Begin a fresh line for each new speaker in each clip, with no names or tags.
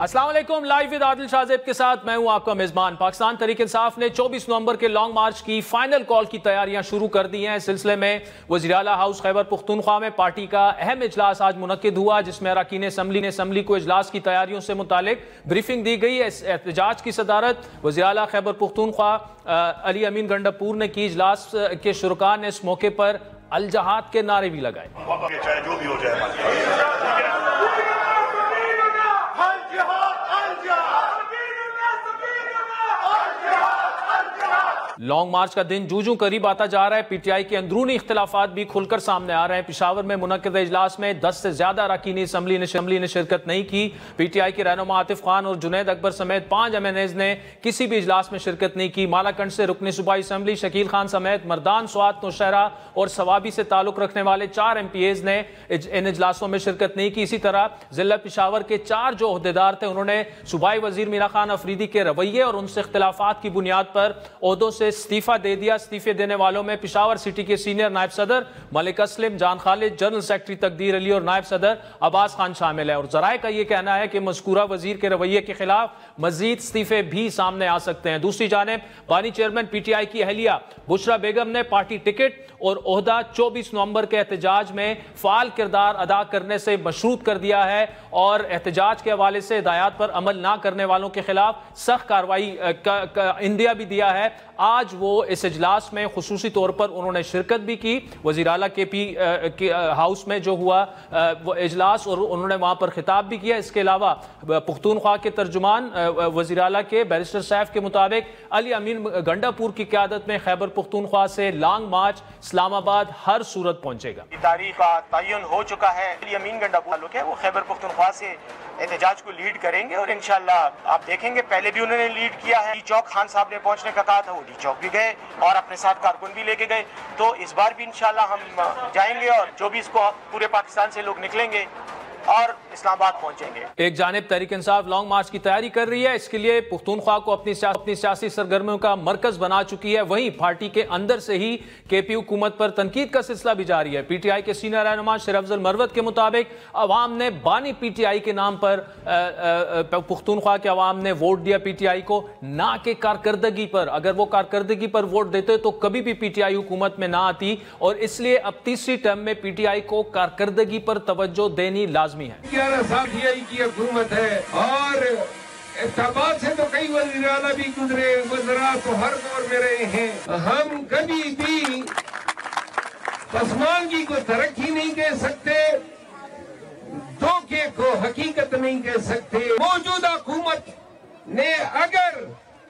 अस्सलाम वालेकुम। Live with Adil Shahzeb के साथ मैं हूं आपका मेजबान। पाकिस्तान तहरीक इंसाफ ने 24 नवंबर के लॉन्ग मार्च की फाइनल कॉल की तैयारियां शुरू कर दी हैं। इस सिलसिले में वज़ीर आला हाउस खैबर पुख्तूनख्वा में पार्टी का अहम इजलास आज मुनक्किद हुआ, जिसमें अरकान असम्बली को इजलास की तैयारियों से मुतालिक ब्रीफिंग दी गई। इस एहतजाज की सदारत वज़ीर आला खैबर पुख्तूनख्वा अली अमीन गंडापुर ने की। इजलास के शुरका ने इस मौके पर अल जहाद के नारे भी लगाए।
जो भी हो जाए
लॉन्ग मार्च का दिन जूं करीब आता जा रहा है। पीटीआई के अंदरूनी इख्तिलाफात भी खुलकर सामने आ रहे हैं। पिशावर में मुनक्किद इजलास में 10 से ज्यादा अरकान असम्बली ने शिरकत नहीं की। पीटीआई के रहनुमा आतिफ खान और जुनैद अकबर समेत 5 MNAs ने किसी भी इजलास में शिरकत नहीं की। मालाकंड से रुकन सूबाई असम्बली शकील खान समेत मर्दान, स्वात, नौशहरा और सवाबी से ताल्लुक रखने वाले 4 MPAs ने इन इजलासों में शिरकत नहीं की। इसी तरह जिला पिशावर के 4 जो ओहदेदार थे, उन्होंने सूबाई वजीर मीरा खान अफरीदी के रवैये और उनसे इख्तिलाफात की बुनियाद पर ओहदों से इस्तीफा दे दिया। इस्तीफे देने वालों में पिशावर सिटी के सीनियर नायब सदर मलिक असलम, जान खालिद, जनरल सेक्रेटरी तकदीर अली और नायब सदर अब्बास खान शामिल है। और जराए का यह कहना है कि मज़कूरा वजीर के रवैये के खिलाफ मजीद इस्तीफे भी सामने आ सकते हैं। दूसरी जानिब बानी चेयरमैन पीटीआई की अहलिया बुशरा बेगम ने पार्टी टिकट और ओहदा 24 नवंबर के एहतजाज में फ़ाल किरदार अदा करने से मशरूत कर दिया है और एहतजाज के हवाले से हिदायत पर अमल ना करने वालों के खिलाफ सख्त कार्रवाई का इंदिया भी दिया है। आज वो इस इजलास में खुसूसी तौर पर उन्होंने शिरकत भी की। वज़ीर आला के हाउस में जो हुआ वो इजलास, और उन्होंने वहाँ पर खिताब भी किया। इसके अलावा पुख्तूनख्वा के तर्जुमान वज़ीर आला के बैरिस्टर सैफ के मुताबिक अली अमीन गंडापुर की क़यादत में खैबर पुख्तूनख्वा से लॉन्ग मार्च इस्लामाबाद हर सूरत पहुँचेगा।
तारीख का तयन हो चुका है। अली अमीन गंडापुर है वो खैबर पुख्तूनख्वा से एहतजाज को लीड करेंगे और इंशाल्लाह आप देखेंगे, पहले भी उन्होंने लीड किया है। डी चौक खान साहब ने पहुंचने का कहा था, वो डी चौक भी गए और अपने साथ कारकुन भी लेके गए। तो इस बार भी इंशाल्लाह हम जाएंगे और जो भी इसको पूरे पाकिस्तान से लोग निकलेंगे और इस्लामाबाद पहुंचेंगे।
एक जानिब तहरीक इंसाफ लॉन्ग मार्च की तैयारी कर रही है। इसके लिए पुख्तूनख्वा को अपनी सियासी सरगर्मियों का मरकज बना चुकी है। वहीं पार्टी के अंदर से ही केपी हुकूमत पर तनकीद का सिलसिला भी जारी है। पीटीआई के सीनियर रहनुमा शेर अफजल मरवत के मुताबिक अवाम ने बानी पीटीआई के नाम पर पुख्तूनख्वा के अवाम ने वोट दिया पीटीआई को, ना कि कारकर्दगी पर। अगर वो कारकर्दगी पर वोट देते तो कभी भी पीटीआई हुकूमत में ना आती, और इसलिए अब तीसरी टर्म में पीटीआई को कारकर्दगी पर तवज्जो देनी लाज़मी है।
11 साल की हुकूमत है और इत्तेफाक से तो कई वज़ीर आला भी गुजरे, वज़रा तो हर दौर में रहे हैं। हम कभी भी पसमानगी को तरक्की नहीं कह सकते, धोखे को हकीकत नहीं कह सकते। मौजूदा हुकूमत ने अगर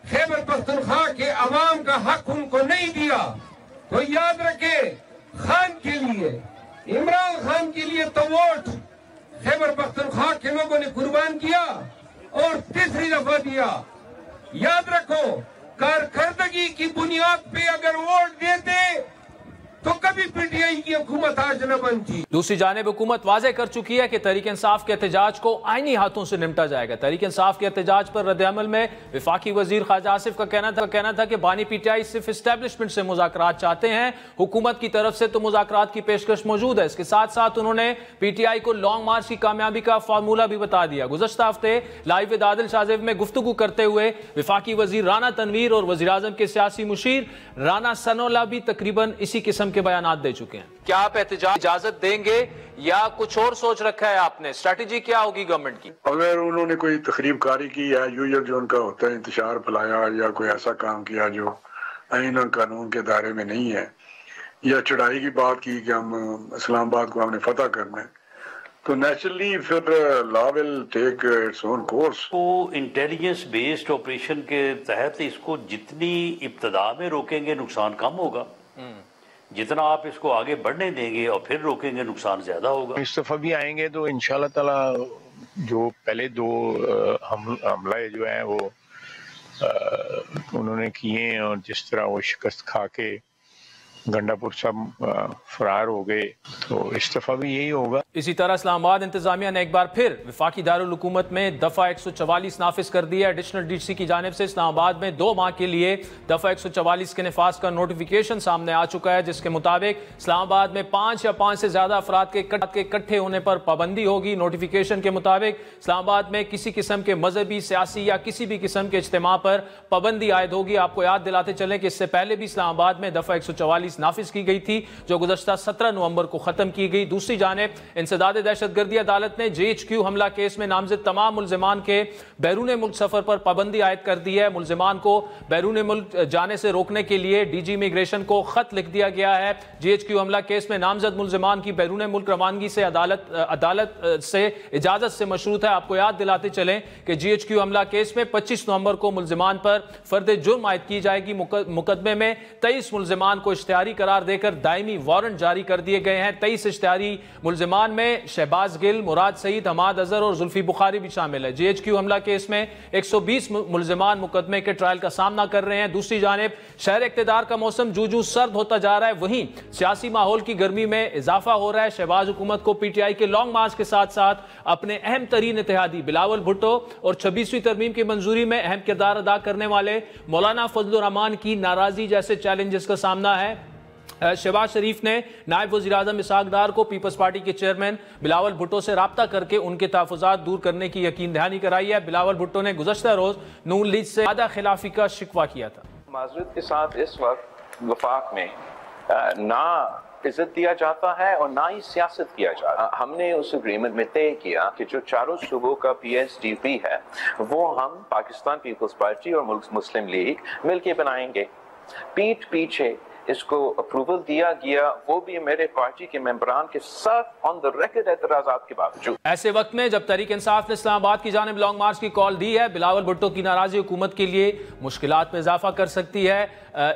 खैबर पख्तूनख्वा के अवाम का हक उनको नहीं दिया तो याद रखे, खान के लिए, इमरान खान के लिए तो वोट खैबर पख्तूनख्वा के लोगों ने कुर्बान किया और तीसरी दफा दिया। याद रखो, कारकर्दगी की बुनियाद पे अगर वोट देते तो कभी पीटीआई की हुकूमत आज न बनती।
दूसरी जानिब हुकूमत वाज़े कर चुकी है कि तहरीक इंसाफ के एहतजाज को आईनी हाथों से निपटा जाएगा। तहरीक इंसाफ के एहतजाज पर रद्द-ए-अमल में वफाकी वजीर ख्वाजा आसिफ का कहना था कि बानी पीटीआई सिर्फ इस्टेब्लिशमेंट से मुज़ाकरात चाहते हैं, हुकूमत की तरफ से तो मुज़ाकरात की पेशकश मौजूद है। इसके साथ साथ उन्होंने पीटीआई को लॉन्ग मार्च की कामयाबी का फार्मूला भी बता दिया। गुज़श्ता हफ्ते लाइव विद आदिल शाहजेब में गुफ्तगू करते हुए वफाकी वजीर राना तनवीर और वज़ीर आज़म के सियासी मुशीर राना सनोल्ला भी तकरीबन इसी किस्म के बयानात दे चुके हैं। क्या आप एहतजाज इजाजत देंगे या कुछ और सोच रखा है आपने? स्ट्रेटेजी क्या होगी गवर्नमेंट की?
अगर उन्होंने कोई तकरीब कारी की या यूजल जो उनका होता है इंतशार फैलाया या कोई ऐसा काम किया जो आईन और कानून के दायरे में नहीं है, या चढ़ाई की बात की कि हम इस्लामाबाद को हमने फतह करना है, तो नेचुरली फिर law will take its own course.
तो इंटेलिजेंस बेस्ड ऑपरेशन के तहत इसको जितनी इब्तदा में रोकेंगे नुकसान कम होगा, जितना आप इसको आगे बढ़ने देंगे और फिर रोकेंगे नुकसान ज्यादा होगा।
इस दफा भी आएंगे तो इंशाल्लाह ताला जो पहले 2 हमला जो है वो उन्होंने किए और जिस तरह वो शिकस्त खा के गंडापुर सब फरार हो गए, तो इस दफा भी यही होगा।
इसी तरह इस्लामाबाद इंतजामिया ने एक बार फिर वफाकी दारुल हुकूमत में दफा 144 नाफिज कर दिया। एडिशनल डीसी की जानिब से इस्लामाबाद में 2 माह के लिए दफा 144 के नफाज का नोटिफिकेशन सामने आ चुका है, जिसके मुताबिक इस्लामाबाद में 5 या 5 से ज्यादा अफराद के इकट्ठे होने पर पाबंदी होगी। नोटिफिकेशन के मुताबिक इस्लामाबाद में किसी किस्म के मजहबी, सियासी या किसी भी किस्म के इज्तिमा पर पाबंदी आयद होगी। आपको याद दिलाते चलें कि इससे पहले भी इस्लामाबाद में दफा 144 नाफिज की गई थी, जो गुज़श्ता 17 नवंबर को खत्म की गई। दूसरी जानिब इंसदाद दहशतगर्दी अदालत ने GHQ हमला केस में नामजद तमाम मुल्जिमान के बैरून मुल्क सफर पर पाबंदी आयद कर दी है। मुल्जिमान को बैरून मुल्क जाने से रोकने के लिए DG इमिग्रेशन को खत लिख दिया गया है। GHQ हमला केस में नामजद मुल्जिमान की बैरून मुल्क रवानगी से अदालत से इजाजत से मशरूत है। आपको याद दिलाते चलें कि GHQ हमला केस में 25 नवंबर को मुल्जिमान पर फर्द जुर्म आयद की जाएगी। मुकदमे में 23 मुल्जिमान को इश्तिहारी करार देकर दायमी वारंट जारी कर दिए गए हैं। 23 इश्तिहारी मुल्जिमान में शहबाज गिल, मुराद सईद, हमाद अजहर और जुल्फी बुखारी भी शामिल है। GHQ हमला केस में 120 मुल्जिमान मुकदमे के ट्रायल का सामना कर रहे हैं। दूसरी जानिब शहर इक़्तिदार का मौसम जूजू सर्द होता जा रहा है, वहीं सियासी माहौल की गर्मी में इजाफा हो रहा है। शहबाज हुकूमत को PTI के लॉन्ग मार्च के साथ साथ अपने अहम तरीन इत्तेहादी बिलावल भुट्टो और 26वीं तरमीम की मंजूरी में अहम किरदार अदा करने वाले मौलाना फजलुर रहमान की नाराजगी जैसे चैलेंजेस का सामना है। शहबाज शरीफ ने नायब वज़ीर आज़म इसहाक डार को पीपल्स पार्टी के चेयरमैन बिलावल भुट्टो से रब्ता करके उनके तहफ़्फ़ुज़ात दूर करने की यकीन दहानी कराई है। बिलावल भुट्टो ने गुज़श्ता रोज़ नून लीग से वादा खिलाफी का शिकवा किया था।
माज़रत के साथ इस वक्त वफाक में ना इज्जत दिया जाता है और ना ही सियासत किया जाता है। हमने उस एग्रीमेंट में तय किया कि जो चारों सूबों का PSDP है वो हम पाकिस्तान पीपल्स पार्टी और मुस्लिम लीग मिलके बनाएंगे। पीठ पीछे इसको अप्रूवल दिया गया, वो भी मेरे पार्टी के मेंबरान के साथ ऑन द रिकॉर्ड एतराज़ात के बावजूद।
ऐसे वक्त में जब तहरीक इंसाफ ने इस्लामाबाद की जानिब लॉन्ग मार्च की कॉल दी है, बिलावल भुट्टो की नाराजगी हुकूमत के लिए मुश्किलात में इजाफा कर सकती है।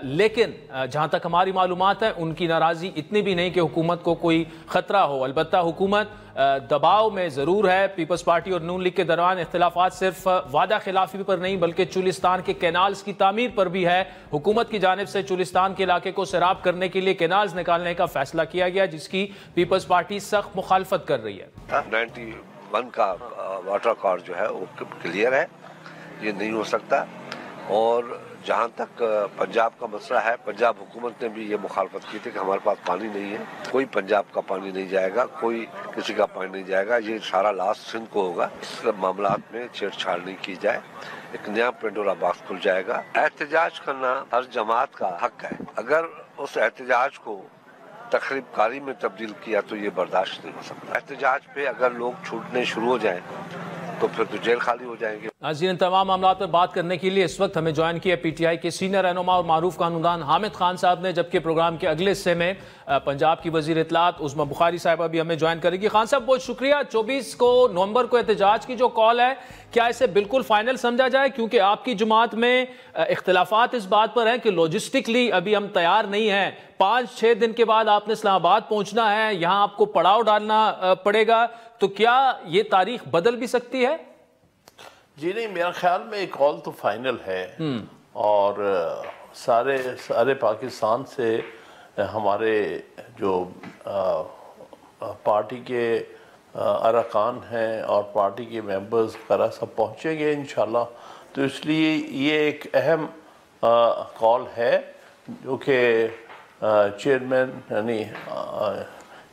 लेकिन जहां तक हमारी मालूमात है, उनकी नाराजगी इतनी भी नहीं कि हुकूमत को कोई खतरा हो। अलबत्ता हुकूमत दबाव में ज़रूर है। पीपल्स पार्टी और नून लीग के दरमियान इख्तिलाफात सिर्फ वादा खिलाफी पर नहीं बल्कि चुलिस्तान के कैनाल्स की तामीर पर भी है। हुकूमत की जानिब से चुलिस्तान के इलाके को सैराब करने के लिए कैनाल्स निकालने का फैसला किया गया, जिसकी पीपल्स पार्टी सख्त मुखालफत कर रही है।
91 का वाटर कार्ड जो है वो क्लियर है, ये नहीं हो सकता। और जहाँ तक पंजाब का मसला है, पंजाब हुकूमत ने भी ये मुखालफत की थी कि हमारे पास पानी नहीं है, कोई पंजाब का पानी नहीं जाएगा, कोई किसी का पानी नहीं जाएगा, ये सारा लास्ट सिंध को होगा। इस मामला में छेड़छाड़ नहीं की जाए, एक नया पेंडोरा बॉक्स खुल जाएगा। एहतजाज करना हर जमात का हक है, अगर उस एहतजाज को तखरीबकारी में तब्दील किया तो ये बर्दाश्त नहीं हो सकता। एहतजाज पे अगर लोग छूटने शुरू हो जाएं तो फिर तो जेल खाली हो जाएंगे।
नाज़रीन, तमाम मामला पर बात करने के लिए इस वक्त हमें ज्वाइन किया PTI के सीनियर रहनुमा और मारूफ कानूनदान हामिद खान साहब ने, जबकि प्रोग्राम के अगले हिस्से में पंजाब की वज़ीर इत्तलात उस्मा बुखारी साहिबा भी हमें ज्वाइन करेगी। खान साहब बहुत शुक्रिया। 24 नवंबर को एहतजाज की जो कॉल है, क्या इसे बिल्कुल फाइनल समझा जाए? क्योंकि आपकी जमात में इख्तिलाफात इस बात पर है कि लॉजिस्टिकली अभी हम तैयार नहीं हैं। 5-6 दिन के बाद आपने इस्लामाबाद पहुंचना है, यहाँ आपको पड़ाव डालना पड़ेगा, तो क्या ये तारीख बदल भी सकती है?
जी नहीं, मेरा ख्याल में एक कॉल तो फाइनल है और सारे पाकिस्तान से हमारे जो पार्टी के अरकान हैं और पार्टी के मेंबर्स वगैरह सब पहुँचेंगे इंशाल्लाह। तो इसलिए ये एक अहम कॉल है जो कि चेयरमैन यानी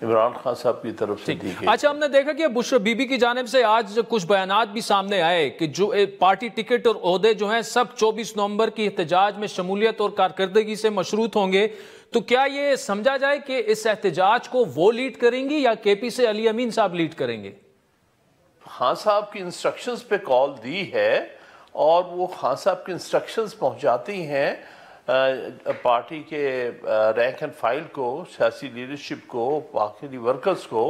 इमरान खान साहब की तरफ से दी गई।
अच्छा, हमने देखा कि बुशरा बीबी की जानिब से आज कुछ बयानात भी सामने आए कि जो पार्टी टिकट और ओहदे जो हैं सब 24 नवंबर की एहतजाज में शमूलियत और कारकर्दगी से मशरूत होंगे। तो क्या ये समझा जाए कि इस एहतजाज को वो लीड करेंगी या KP से अली अमीन साहब लीड करेंगे?
खान साहब की इंस्ट्रक्शंस पे कॉल दी है और वो खान साहब की इंस्ट्रक्शंस पहुंचाती हैं पार्टी के रैंक एंड फाइल को, सियासी लीडरशिप को, बाकी वर्कर्स को।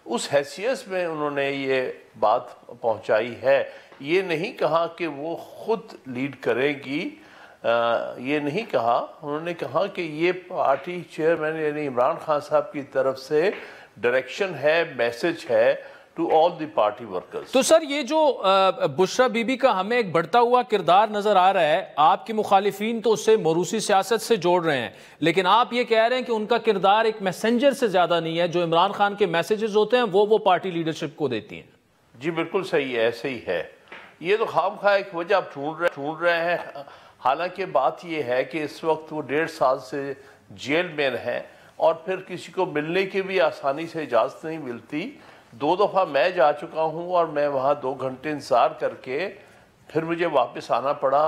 उस हैसियत में उन्होंने ये बात पहुंचाई है। ये नहीं कहा कि वो खुद लीड करेगी, ये नहीं कहा। उन्होंने कहा कि ये पार्टी चेयरमैन यानी इमरान खान साहब की तरफ से डायरेक्शन है, मैसेज है to all the party workers.
तो सर ये जो बुशरा बीबी का हमें एक बढ़ता हुआ किरदार नजर आ रहा है, आपके मुखालिफिन तो उससे मरूसी सियासत से जोड़ रहे हैं, लेकिन आप ये कह रहे हैं कि उनका किरदार एक मैसेंजर से ज्यादा नहीं है, जो इमरान खान के मैसेजेस होते हैं वो पार्टी लीडरशिप को देती हैं।
जी बिल्कुल सही है, ऐसे ही है। ये तो खामखा एक वजह आप ढूंढ रहे हैं। हालांकि बात ये है कि इस वक्त वो 1.5 साल से जेल में हैं और फिर किसी को मिलने की भी आसानी से इजाज़त नहीं मिलती। 2 दफ़ा मैं जा चुका हूँ और मैं वहाँ 2 घंटे इंतज़ार करके फिर मुझे वापस आना पड़ा,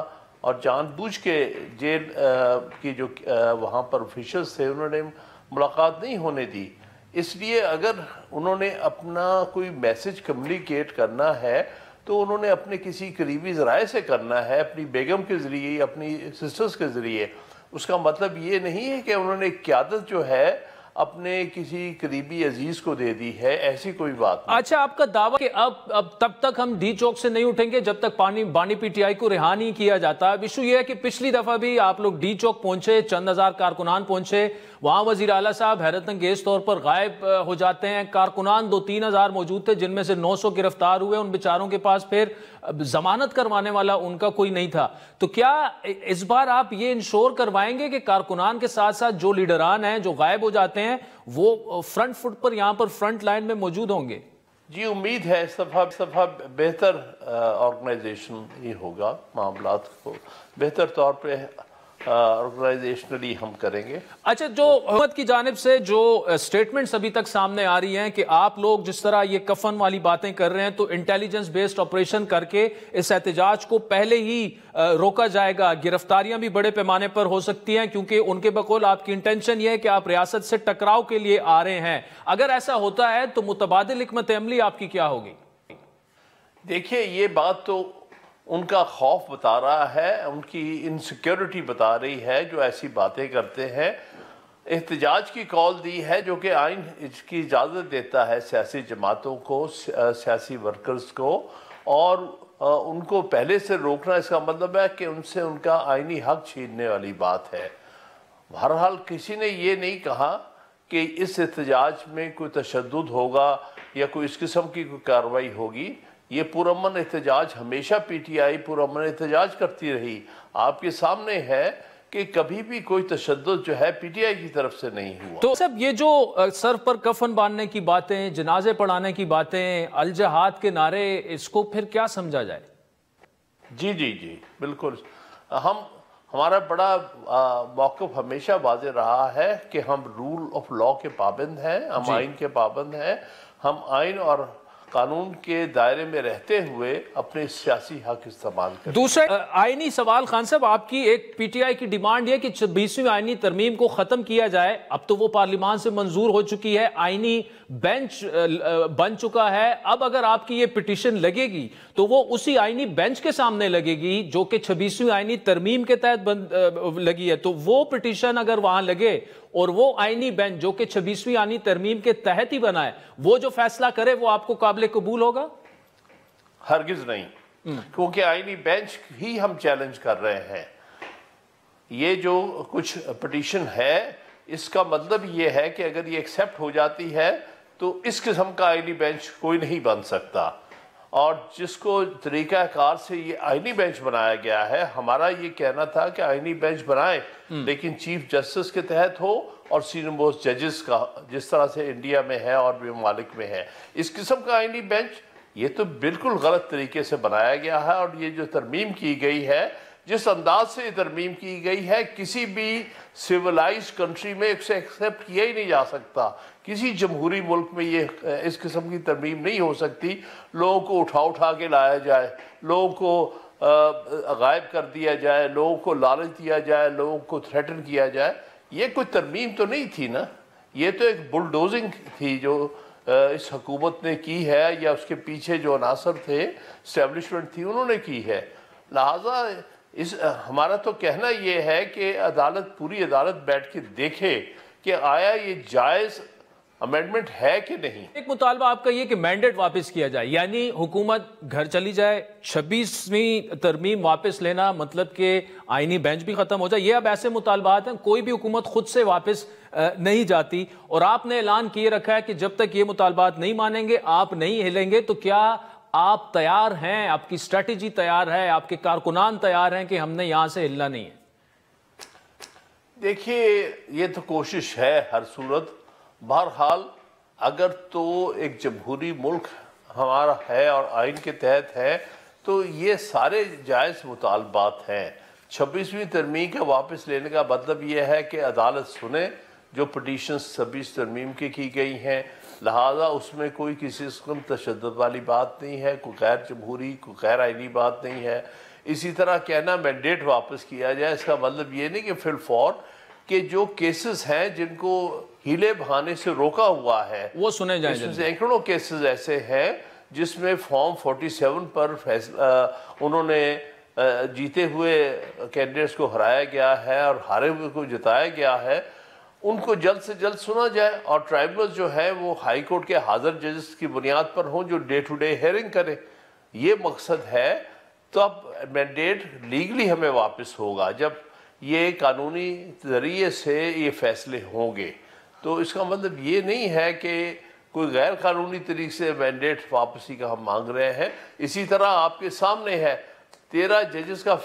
और जानबूझ के जेल की जो वहाँ पर ऑफिशियल्स थे उन्होंने मुलाकात नहीं होने दी। इसलिए अगर उन्होंने अपना कोई मैसेज कम्युनिकेट करना है तो उन्होंने अपने किसी करीबी ज़राए से करना है, अपनी बेगम के ज़रिए, अपनी सिस्टर्स के ज़रिए। उसका मतलब ये नहीं है कि उन्होंने क़यादत जो है अपने किसी करीबी अजीज को दे दी है, ऐसी कोई बात नहीं।
अच्छा, आपका दावा कि अब तब तक हम डी चौक से नहीं उठेंगे जब तक बानी पीटीआई को रिहा नहीं किया जाता। अब इशू ये है कि पिछली दफा भी आप लोग डी चौक पहुंचे, चंद हजार कारकुनान पहुंचे, वहां वजीर आला साहब हैरत अंगेज तौर पर गायब हो जाते हैं। कारकुनान 2-3 हजार मौजूद थे, जिनमें से 900 गिरफ्तार हुए। उन बेचारों के पास फिर जमानत करवाने वाला उनका कोई नहीं था। तो क्या इस बार आप ये इंश्योर करवाएंगे कि कारकुनान के साथ साथ जो लीडरान हैं जो गायब हो जाते हैं वो फ्रंट फुट पर, यहाँ पर फ्रंट लाइन में मौजूद होंगे?
जी उम्मीद है इस दफ़ा बेहतर ऑर्गेनाइजेशन ही होगा, मामलात को बेहतर तौर पे ऑर्गेनाइजेशनली हम करेंगे। अच्छा, जो हुकूमत की जानिब से जो स्टेटमेंट्स अभी तक सामने आ रही हैं कि आप लोग जिस तरह ये कफन वाली बातें कर रहे हैं, तो इंटेलिजेंस बेस्ड ऑपरेशन करके इस एहतजाज को पहले ही रोका जाएगा, गिरफ्तारियां भी बड़े पैमाने पर हो सकती हैं, क्योंकि उनके बकौल आपकी इंटेंशन ये है कि आप रियासत से टकराव के लिए आ रहे हैं। अगर ऐसा होता है तो मुतबादिल हिकमत अमली आपकी क्या होगी? देखिए, ये बात तो उनका खौफ बता रहा है, उनकी इनसिक्योरिटी बता रही है जो ऐसी बातें करते हैं। एहतजाज की कॉल दी है जो कि आइन इसकी इजाज़त देता है सियासी जमातों को, सियासी वर्कर्स को, और उनको पहले से रोकना इसका मतलब है कि उनसे उनका आइनी हक छीनने वाली बात है। बहरहाल किसी ने ये नहीं कहा कि इस एहतजाज में कोई तशद्दुद होगा या कोई इस किस्म की कोई कार्रवाई होगी। ये पुरअमन एहतजाज हमेशा पीटीआई पुरअमन एहतजाज करती रही। आपके सामने है कि कभी भी कोई तशद्दुद जो है पीटीआई की तरफ से नहीं हुआ।
तो सब ये जो सर पर कफन बांधने की बातें, जनाजे पढ़ाने की बातें, अल जहाद के नारे, इसको फिर क्या समझा जाए?
जी जी जी बिल्कुल। हमारा बड़ा मौक़िफ़ हमेशा वाज़ेह रहा है कि हम रूल ऑफ लॉ के पाबंद हैं, हम आइन के पाबंद हैं। हम आइन और कानून के दायरे में रहते हुए अपने सियासी हक इस्तेमाल करें।
दूसरा आईनी सवाल, खान साहब, आपकी एक पीटीआई की डिमांड है कि 26वीं आईनी तरमीम को खत्म किया जाए। अब तो वो पार्लियामान से मंजूर हो चुकी है, आईनी बेंच बन चुका है। अब अगर आपकी ये पिटीशन लगेगी तो वो उसी आईनी बेंच के सामने लगेगी जो कि 26वीं आईनी तरमीम के तहत लगी है। तो वो पिटीशन अगर वहां लगे और वो आईनी बेंच जो कि 26वीं आईनी तरमीम के तहत ही बना है, वो जो फैसला करे वो आपको काबिल कबूल होगा?
हरगिज नहीं, क्योंकि आईनी बेंच ही हम चैलेंज कर रहे हैं। ये जो कुछ पिटीशन है इसका मतलब ये है कि अगर ये एक्सेप्ट हो जाती है तो इस किस्म का आईनी बेंच कोई नहीं बन सकता। और जिसको तरीक़ाकार से ये आईनी बेंच बनाया गया है, हमारा ये कहना था कि आईनी बेंच बनाए लेकिन चीफ जस्टिस के तहत हो और सीनियर मोस्ट जजेस का, जिस तरह से इंडिया में है और भी ममालिक में है। इस किस्म का आईनी बेंच ये तो बिल्कुल गलत तरीके से बनाया गया है। और ये जो तरमीम की गई है, जिस अंदाज से तरमीम की गई है, किसी भी सिविलाइज कंट्री में इसे एक्सेप्ट किया ही नहीं जा सकता। किसी जमहूरी मुल्क में ये इस किस्म की तरमीम नहीं हो सकती। लोगों को उठा के लाया जाए, लोगों को गायब कर दिया जाए, लोगों को लालच दिया जाए, लोगों को थ्रेटन किया जाए। ये कोई तरमीम तो नहीं थी ना, ये तो एक बुलडोजिंग थी जो इस हुकूमत ने की है, या उसके पीछे जो अनासर थे, इस्टेब्लिशमेंट थी, उन्होंने की है। लिहाजा हमारा तो कहना ये है कि अदालत, पूरी अदालत बैठ के देखे कि आया ये जायज़ अमेंडमेंट है कि नहीं।
एक मुतालबा आपका ये कि मैंडेट वापस किया जाए, यानी हुकूमत घर चली जाए, 26वीं तरमीम वापस लेना मतलब कि आईनी बेंच भी खत्म हो जाए। ये अब ऐसे मुतालबात हैं, कोई भी हुकूमत खुद से वापस नहीं जाती, और आपने ऐलान किए रखा है कि जब तक ये मुतालबात नहीं मानेंगे आप नहीं हिलेंगे। तो क्या आप तैयार हैं, आपकी स्ट्रेटेजी तैयार है, आपके कारकुनान तैयार हैं कि हमने यहां से हिलना नहीं है?
देखिए, ये तो कोशिश है हर सूरत। बहरहाल अगर तो एक जमहूरी मुल्क हमारा है और आइन के तहत है, तो ये सारे जायज़ मुतालबात हैं। 26वीं तरमीम का वापस लेने का मतलब ये है कि अदालत सुने जो पटिशन 26 तरमीम की गई हैं, लिहाजा उसमें कोई किसी किस्म तशद्दुद वाली बात नहीं है, कोई गैर जमहूरी कोई गैर आइनी बात नहीं है। इसी तरह कहना मैंडेट वापस किया जाए, इसका मतलब ये नहीं कि फिलफौर कि जो केसेस हैं जिनको हीले बहाने से रोका हुआ है
वो सुने जाएं।
इसमें सैकड़ों केसेस ऐसे हैं जिसमें फॉर्म 47 पर उन्होंने जीते हुए कैंडिडेट्स को हराया गया है और हारे हुए को जिताया गया है, उनको जल्द से जल्द सुना जाए और ट्राइब्यूनल जो है वो हाई कोर्ट के हाजिर जजेस की बुनियाद पर हों जो डे टू डे हेयरिंग करें। ये मकसद है। तो अब मैंडेट लीगली हमें वापस होगा जब ये कानूनी ज़रिए से ये फैसले होंगे। तो इसका मतलब ये नहीं है कि कोई गैर कानूनी तरीके से मैंडेट वापसी का हम मांग रहे हैं। इसी तरह आपके सामने है 13 जजेस का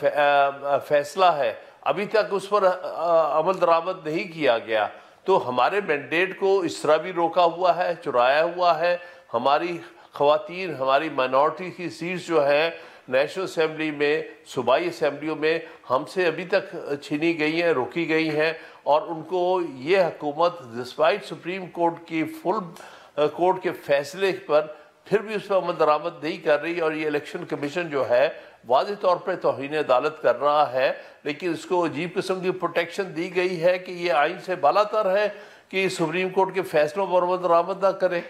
फैसला है, अभी तक उस पर अमल दरामद नहीं किया गया। तो हमारे मैंडेट को इस तरह भी रोका हुआ है, चुराया हुआ है। हमारी ख़वातीन, हमारी माइनॉरिटी की सीट्स जो है नेशनल असेंबली में, सूबाई असेंबलियों में हमसे अभी तक छीनी गई हैं, रोकी गई हैं, और उनको ये हुकूमत डिस्पाइट सुप्रीम कोर्ट की फुल कोर्ट के फैसले पर फिर भी उस पर अमल दरामद नहीं कर रही। और ये इलेक्शन कमीशन जो है वाज़ेह तौर पर तौहीन अदालत कर रहा है, लेकिन इसको अजीब किस्म की प्रोटेक्शन दी गई है कि ये आइन से बालातर है कि सुप्रीम कोर्ट के फैसलों पर अमल दरामद ना करें।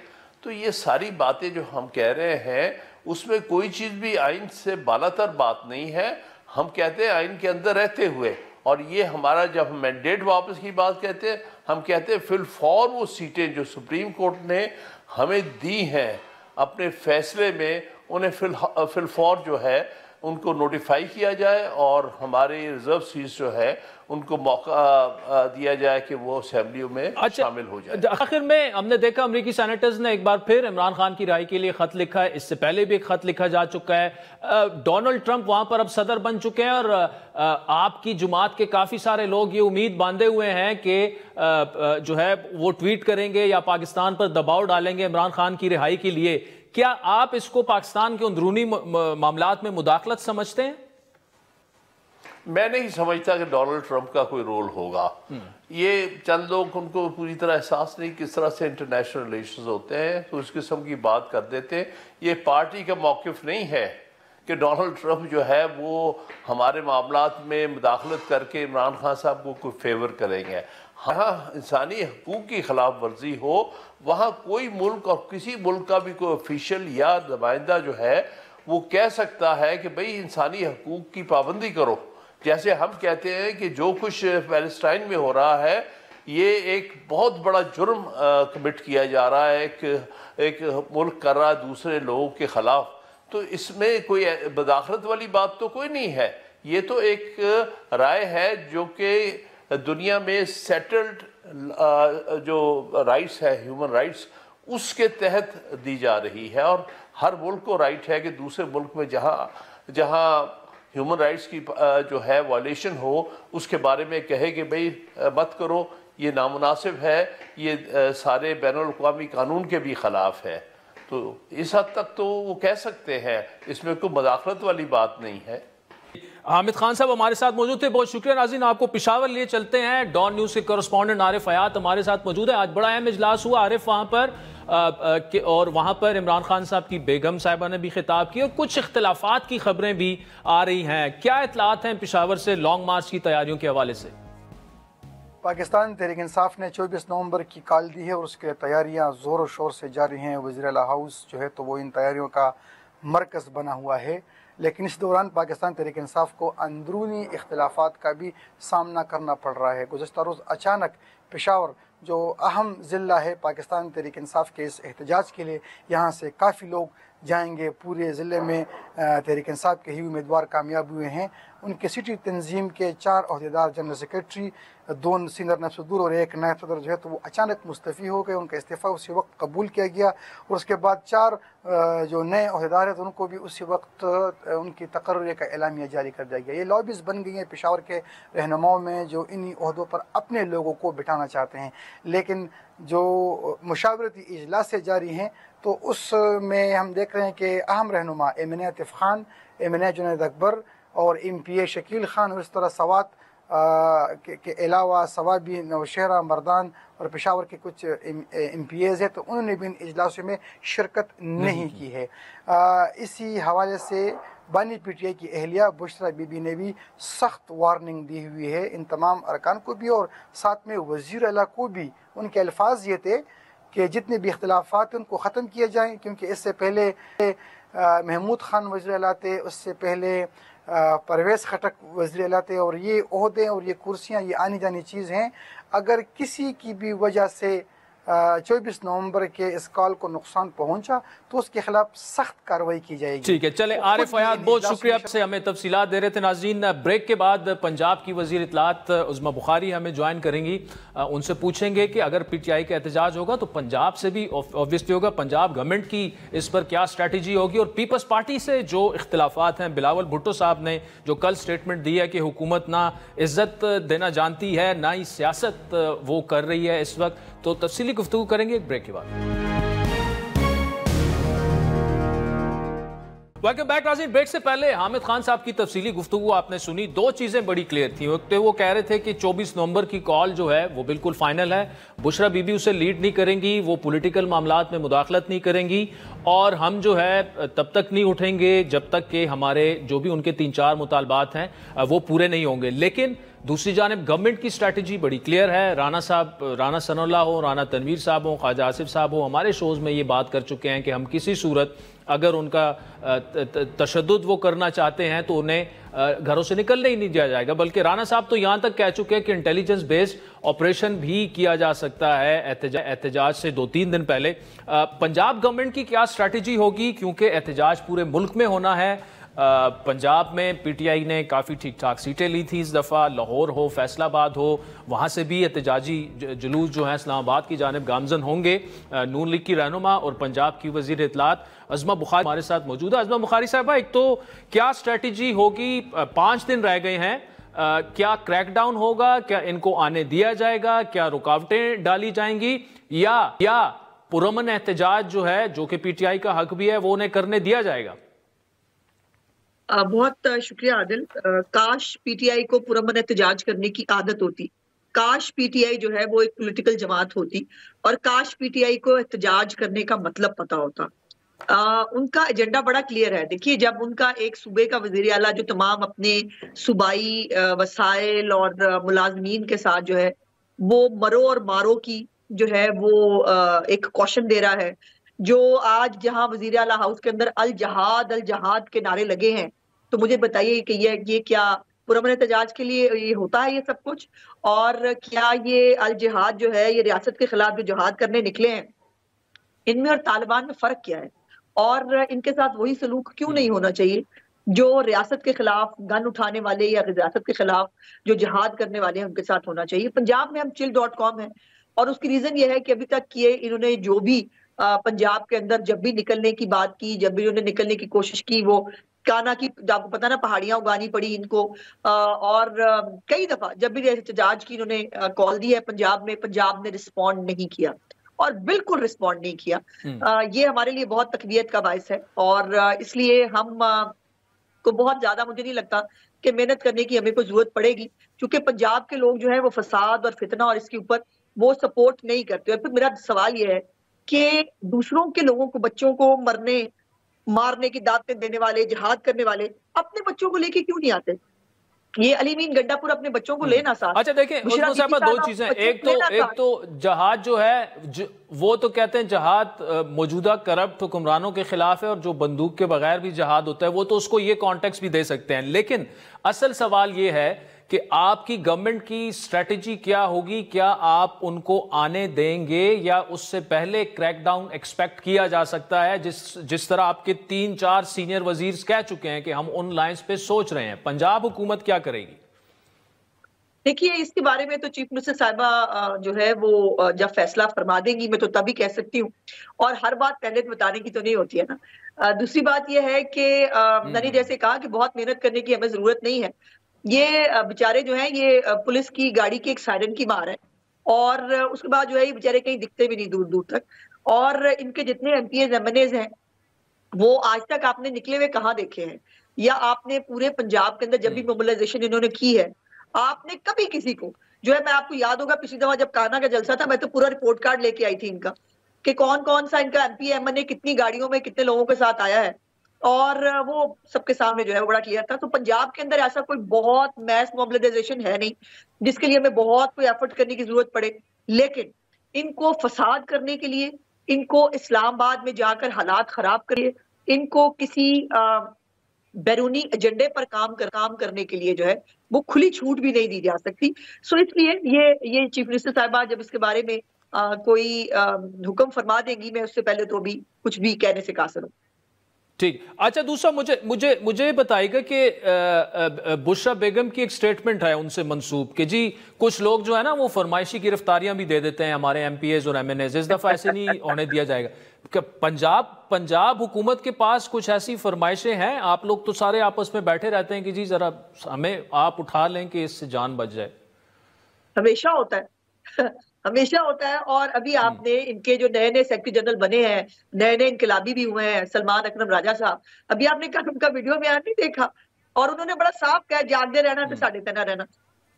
तो ये सारी बातें जो हम कह रहे हैं उसमें कोई चीज़ भी आइन से बालातर बात नहीं है। हम कहते हैं आइन के अंदर रहते हुए, और ये हमारा जब हम मैंडेट वापस की बात कहते हैं, हम कहते हैं फिलफौर वो सीटें जो सुप्रीम कोर्ट ने हमें दी हैं अपने फैसले में, उन्हें फिलफौर जो है उनको नोटिफाई किया जाए और हमारे रिजर्व सीट्स जो है उनको मौका दिया जाए कि वो असेंबलियों में शामिल हो जाए।
आखिर में हमने देखा अमेरिकी सेनेटर्स ने एक बार फिर इमरान खान की राय के लिए खत लिखा है, इससे पहले भी एक खत लिखा जा चुका है। डोनाल्ड ट्रंप वहां पर अब सदर बन चुके हैं और आपकी जुमात के काफी सारे लोग ये उम्मीद बांधे हुए हैं कि जो है वो ट्वीट करेंगे या पाकिस्तान पर दबाव डालेंगे इमरान खान की रिहाई के लिए। क्या आप इसको पाकिस्तान के अंदरूनी मामलात में मुदाखलत समझते हैं?
मैं नहीं समझता कि डोनाल्ड ट्रंप का कोई रोल होगा। ये चंद लोग, उनको पूरी तरह एहसास नहीं किस तरह से इंटरनेशनल रिलेशंस होते हैं, तो इस किस्म की बात कर देते हैं। ये पार्टी का मौक़िफ़ नहीं है कि डोनाल्ड ट्रंप जो है वो हमारे मामलात में मुदाखलत करके इमरान खान साहब को कोई फेवर करेंगे। हाँ, इंसानी हकूक़ की खिलाफ वर्जी हो, वहाँ कोई मुल्क और किसी मुल्क का भी कोई ऑफिशियल या नुमाइंदा जो है वो कह सकता है कि भाई इंसानी हकूक़ की पाबंदी करो। जैसे हम कहते हैं कि जो कुछ पैलेस्टाइन में हो रहा है ये एक बहुत बड़ा जुर्म कमिट किया जा रहा है, एक मुल्क कर रहा है दूसरे लोगों के ख़िलाफ़, तो इसमें कोई मुदाखलत वाली बात तो कोई नहीं है। ये तो एक राय है जो कि दुनिया में सेटल्ड जो राइट्स है, ह्यूमन राइट्स, उसके तहत दी जा रही है। और हर मुल्क को राइट है कि दूसरे मुल्क में जहाँ ह्यूमन राइट्स की जो है वायलेशन हो उसके बारे में कहे कि भाई मत करो, ये नामुनासिब है, ये सारे बैनुल-अक़वामी कानून के भी ख़िलाफ़ है। तो इस हद तक तो वो कह सकते हैं, इसमें कोई मुदाखलत वाली बात नहीं है।
हामिद खान साहब हमारे साथ मौजूद थे, बहुत शुक्रिया। नाज़रीन, आपको पिशावर लिए चलते हैं। डॉन न्यूज़ के कॉरेस्पॉन्डेंट आरिफ हयात हमारे साथ मौजूद है। आज बड़ा अहम इजलास हुआ आरिफ वहाँ पर, और वहाँ पर इमरान खान साहब की बेगम साहिबा ने भी खिताब किया और कुछ इख्तिलाफात की खबरें भी आ रही हैं। क्या इतलात हैं पिशावर से लॉन्ग मार्च की तैयारियों के हवाले से?
पाकिस्तान तहरीक इंसाफ ने 24 नवंबर की कॉल दी है और उसके तैयारियां ज़ोर शोर से जारी हैं। वज़ीर-ए-आला हाउस जो है तो वो इन तैयारियों का मरकज़ बना हुआ है, लेकिन इस दौरान पाकिस्तान तहरीक इंसाफ को अंदरूनी इख्तिलाफात का भी सामना करना पड़ रहा है। गुज़श्ता रोज़ अचानक पेशावर जो अहम ज़िला है पाकिस्तान तहरीक इंसाफ के इस एहतजाज के लिए। यहाँ से काफ़ी लोग जाएंगे। पूरे ज़िले में तहरीक इंसाफ के ही उम्मीदवार कामयाब हुए हैं। उनके सिटी तंजीम के 4 अहदेदार, जनरल सेक्रेटरी, 2 सीनियर नायब सदर और 1 नायब सदर जो है तो वो अचानक मुस्तफ़ी हो गए। उनका इस्तीफ़ा उसी वक्त कबूल किया गया और उसके बाद 4 जो नए अहदेदार हैं तो उनको भी उसी वक्त उनकी तकर्री का एलामिया जारी कर दिया गया। ये लॉबीज़ बन गई हैं पेशावर के रहनुमाओं में जो इन्हीं अहदों पर अपने लोगों को बिठाना चाहते हैं। लेकिन जो मुशावरती इजलासें जारी हैं तो उसमें हम देख रहे हैं कि अहम रहनुमा एमएनए आतिफ खान, एमएनए जुनैद अकबर और एमपीए शकील खान और इस तरह सवात के अलावा सवाबी, नौशहरा, मर्दान और पेशावर के कुछ एमपीएज़ हैं तो उन्होंने भी इन इजलासों में शिरकत नहीं की है। इसी हवाले से बानी पीटीआई की अहलिया बुशरा बीबी ने भी सख्त वार्निंग दी हुई है इन तमाम अरकान को भी और साथ में वज़ीर आला को भी। उनके अल्फाज ये थे कि जितने भी इख्तिलाफ़ात उनको ख़त्म किए जाएँ, क्योंकि इससे पहले महमूद खान वज़ीर आला थे, उससे पहले परवेज़ खटक वज़ीर आला थे और ये ओहदे और ये कुर्सियाँ ये आनी जानी चीज़ हैं। अगर किसी की भी वजह से 24 नवंबर के इस कॉल को नुकसान पहुंचा तो उसके खिलाफ सख्त कार्रवाई की जाएगी।
ठीक है, चले आरिफ हयात, बहुत शुक्रिया आपसे हमें तफसीलात दे रहे थे। नाज़रीन, ब्रेक के बाद पंजाब की वज़ीर इत्तलात उज़्मा बुखारी हमें ज्वाइन करेंगी। उनसे पूछेंगे कि अगर पीटीआई का एहतजाज होगा तो पंजाब से भी ऑब्वियसली होगा, पंजाब गवर्नमेंट की इस पर क्या स्ट्रैटेजी होगी। और पीपल्स पार्टी से जो इख्तिलाफात हैं, बिलावल भुट्टो साहब ने जो कल स्टेटमेंट दी है कि हुकूमत ना इज्जत देना जानती है ना ही सियासत वो कर रही है इस वक्त, तो तफसीली गुफ्तगू करेंगे एक ब्रेक के बाद। वेलकम बैक नाज़रीन। ब्रेक से पहले हामिद खान साहब की तफसीली गुफ्तगू आपने सुनी। 2 चीज़ें बड़ी क्लियर थी। वो कह रहे थे कि 24 नवंबर की कॉल जो है वो बिल्कुल फाइनल है, बुशरा बीबी उसे लीड नहीं करेंगी, वो पॉलिटिकल मामलात में मुदाखलत नहीं करेंगी और हम जो है तब तक नहीं उठेंगे जब तक कि हमारे जो भी उनके 3-4 मुतालबात हैं वो पूरे नहीं होंगे। लेकिन दूसरी जानिब गवर्नमेंट की स्ट्रैटेजी बड़ी क्लियर है। राना सनाउल्लाह हो, राना तनवीर साहब हो, ख्वाजा आसिफ साहब हो, हमारे शोज़ में ये बात कर चुके हैं कि हम किसी सूरत अगर उनका तशद्दुद वो करना चाहते हैं तो उन्हें घरों से निकलने ही नहीं दिया जाएगा। बल्कि राना साहब तो यहाँ तक कह चुके हैं कि इंटेलिजेंस बेस्ड ऑपरेशन भी किया जा सकता है एहतजाज से 2-3 दिन पहले। पंजाब गवर्नमेंट की क्या स्ट्रैटेजी होगी, क्योंकि एहतजाज पूरे मुल्क में होना है। पंजाब में पीटीआई ने काफ़ी ठीक ठाक सीटें ली थी इस दफ़ा, लाहौर हो, फैसलाबाद हो, वहाँ से भी एहतजाजी जुलूस जो हैं इस्लामाबाद की जानिब गामजन होंगे। नून लीग की रहनुमा और पंजाब की वज़ीर इत्तलात उज़्मा बुखारी हमारे साथ मौजूद है। उज़्मा बुखारी साहबा, एक तो क्या स्ट्रेटजी होगी, 5 दिन रह गए हैं, क्या क्रैकडाउन होगा, क्या इनको आने दिया जाएगा, क्या रुकावटें डाली जाएंगी या पुरअमन एहतजाज जो है जो कि पीटीआई का हक भी है वो उन्हें करने दिया जाएगा?
बहुत शुक्रिया आदिल। काश पीटीआई को पुरअमन एहतजाज करने की आदत होती, काश पीटीआई जो है वो एक पॉलिटिकल जमात होती और काश पीटीआई को एहतजाज करने का मतलब पता होता। उनका एजेंडा बड़ा क्लियर है। देखिए, जब उनका एक सूबे का वजीर आला जो तमाम अपने सूबाई वसाइल और मुलाजमीन के साथ जो है वो मरो और मारो की जो है वो एक कॉशन दे रहा है, जो आज जहां वजीर आला हाउस के अंदर अल जहाद के नारे लगे हैं, तो मुझे बताइए कि ये क्या पुरअमन एहतजाज के लिए ये होता है ये सब कुछ? और क्या ये अल जिहाद जो है ये रियासत के खिलाफ जो जिहाद करने निकले हैं, इनमें और तालिबान में फर्क क्या है? और इनके साथ वही सलूक क्यों नहीं होना चाहिए जो रियासत के खिलाफ गन उठाने वाले या रियासत के खिलाफ जो जिहाद करने वाले हैं उनके साथ होना चाहिए। पंजाब में हम chill.com है और उसकी रीजन ये है कि अभी तक ये इन्होंने जो भी पंजाब के अंदर जब भी निकलने की बात की, जब भी उन्होंने निकलने की कोशिश की, वो काना की, आपको पता ना, पहाड़ियां उगानी पड़ी इनको। और कई दफा जब भी एहतजाज की इन्होंने कॉल दी है पंजाब ने रिस्पॉन्ड नहीं किया और बिल्कुल रिस्पॉन्ड नहीं किया। ये हमारे लिए बहुत तकलीफ का बायस है और इसलिए हम को बहुत ज्यादा मुझे नहीं लगता कि मेहनत करने की हमें कोई जरूरत पड़ेगी, क्योंकि पंजाब के लोग जो है वो फसाद और फितना और इसके ऊपर वो सपोर्ट नहीं करते। और फिर मेरा सवाल ये है कि दूसरों के लोगों को, बच्चों को मारने की दावतें देने वाले, जिहाद करने वाले अपने बच्चों को लेके क्यों नहीं आते? ये अलीमीन गंडापुर अपने बच्चों को लेना साथ।
अच्छा देखिए उस्मा साहब, 2 चीजें, एक तो जहाद जो है वो तो कहते हैं जहाद मौजूदा करप्ट हुक्मरानों के खिलाफ है और जो बंदूक के बगैर भी जहाद होता है वो तो उसको ये कॉन्टेक्स्ट भी दे सकते हैं। लेकिन असल सवाल ये है कि आपकी गवर्नमेंट की स्ट्रेटजी क्या होगी? क्या आप उनको आने देंगे या उससे पहले क्रैकडाउन एक्सपेक्ट किया जा सकता है, जिस तरह आपके 3-4 सीनियर वजीर कह चुके हैं कि हम उन लाइंस पे सोच रहे हैं? पंजाब हुकूमत क्या करेगी?
देखिए, इसके बारे में तो चीफ मिनिस्टर साहिबा जो है वो जब फैसला फरमा देंगी मैं तो तभी कह सकती हूँ, और हर बात पहले तो बताने की तो नहीं होती है ना। दूसरी बात यह है कि मैंने जैसे कहा कि बहुत मेहनत करने की हमें जरूरत नहीं है। ये बेचारे जो हैं ये पुलिस की गाड़ी के एक सायरन की मार है, और उसके बाद जो है ये बेचारे कहीं दिखते भी नहीं दूर दूर तक। और इनके जितने एमपीएज एमएनएज हैं वो आज तक आपने निकले हुए कहाँ देखे हैं, या आपने पूरे पंजाब के अंदर जब भी मोबिलाइजेशन इन्होंने की है आपने कभी किसी को जो है, मैं आपको याद होगा पिछली दफा जब कान्हा का जलसा था मैं तो पूरा रिपोर्ट कार्ड लेके आई थी इनका कि कौन कौन सा इनका एमपी एमएनए कितनी गाड़ियों में कितने लोगों के साथ आया है, और वो सबके सामने जो है वो बड़ा क्लियर था। तो पंजाब के अंदर ऐसा कोई बहुत मैस मोबिलाइजेशन है नहीं जिसके लिए हमें बहुत कोई एफर्ट करने की जरूरत पड़े, लेकिन इनको फसाद करने के लिए, इनको इस्लामाबाद में जाकर हालात खराब करिए, इनको किसी बैरूनी एजेंडे पर काम करने के लिए जो है वो खुली छूट भी नहीं दी जा सकती। सो इसलिए ये चीफ मिनिस्टर साहिबा जब इसके बारे में कोई हुक्म फरमा देंगी मैं उससे पहले तो भी कुछ भी कहने से कासर हूं।
ठीक। अच्छा, दूसरा मुझे बताइएगा कि बुशरा बेगम की एक स्टेटमेंट है उनसे मंसूब कि जी कुछ लोग जो है ना वो फरमाइशी गिरफ्तारियां भी दे देते हैं हमारे एमपीएज और एमएनएज, इस दफा ऐसे नहीं होने दिया जाएगा। पंजाब हुकूमत के पास कुछ ऐसी फरमाइशें हैं? आप लोग तो सारे आपस में बैठे रहते हैं कि जी जरा हमें आप उठा लें कि इससे जान बच जाए।
हमेशा होता है हमेशा होता है। और अभी आपने इनके जो नए नए सेक्रेटरी जनरल बने हैं, नए नए इनकलाबी भी हुए हैं, सलमान अकरम राजा साहब, अभी आपने कहा उनका वीडियो में नहीं देखा, और उन्होंने बड़ा साफ कहा जागते रहना तो साढ़े तना रहना।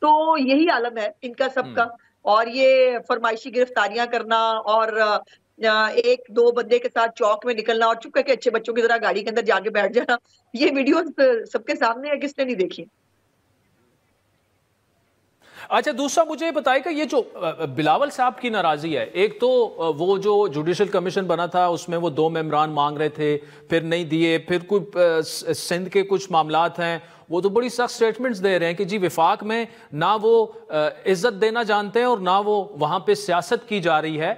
तो यही आलम है इनका सबका। और ये फरमाइशी गिरफ्तारियां करना और एक दो बंदे के साथ चौक में निकलना और चुप करके अच्छे बच्चों की तरह गाड़ी के अंदर जाके बैठ जाना, ये वीडियो सबके सामने है, किसने नहीं देखी।
अच्छा, दूसरा मुझे बताइएगा ये जो बिलावल साहब की नाराजगी है, एक तो वो जो जुडिशल कमीशन बना था उसमें वो 2 मेंबरान मांग रहे थे, फिर नहीं दिए, फिर कुछ सिंध के कुछ मामलात हैं वो तो बड़ी सख्त स्टेटमेंट्स दे रहे हैं कि जी विफाक में ना वो इज्जत देना जानते हैं और ना वो वहां पे सियासत की जा रही है।